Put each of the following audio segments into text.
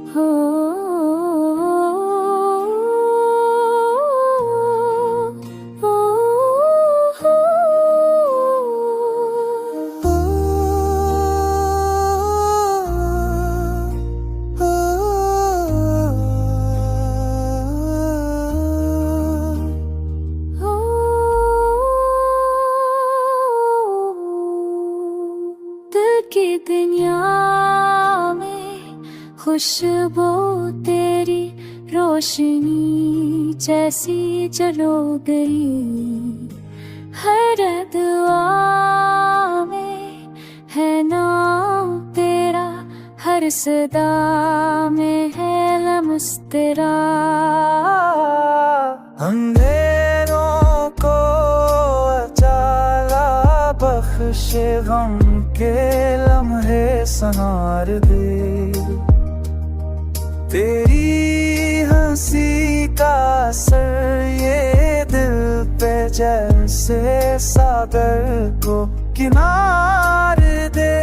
हो हो हो दिल की दुनिया में खुशबू तेरी रोशनी जैसी जलो गई। हर दुआ में है नाम तेरा, हर सदा में है लम्स तेरा। अंधेरों को उजाला बख्शे, गम के लम्हे संवार दे। तेरी हंसी का असर ये दिल पे जैसे सागर को किनार दे।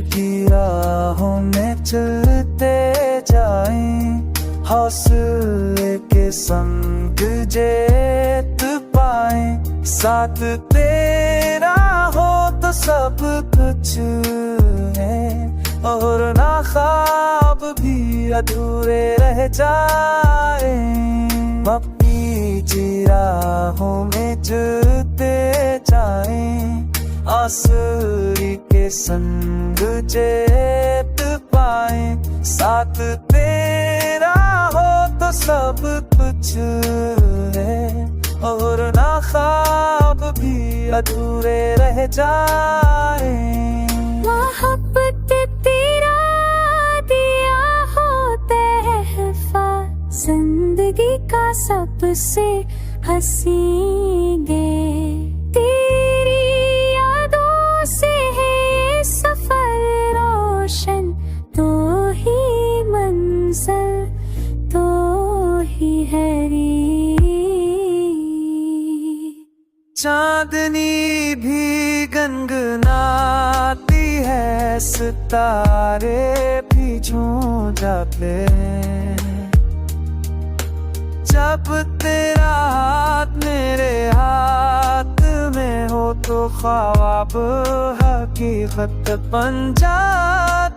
की राहों में चलते जाएं, हौसले के संग जेत पाएं। साथ तेरा हो तो सब कुछ है, और ना ख्वाब भी अधूरे रह जाए। अपनी राहों में चलते जाएं, आसरी के संग जेत पाए। साथ तेरा हो तो सब कुछ है, और ना ख्वाब भी अधूरे रह जाए। मोहब्बत तेरा दिया हो तोहफा, जिंदगी का सबसे हसीन तेरी यादों से है सफर रोशन। तो ही मंजिल, तो ही हैरी। चांदनी भी गनगनाती है, सितारे भी झूम जाते हैं। जब तेरा हाथ मेरे हाथ में हो तो ख्वाब हकीकत बन जाते।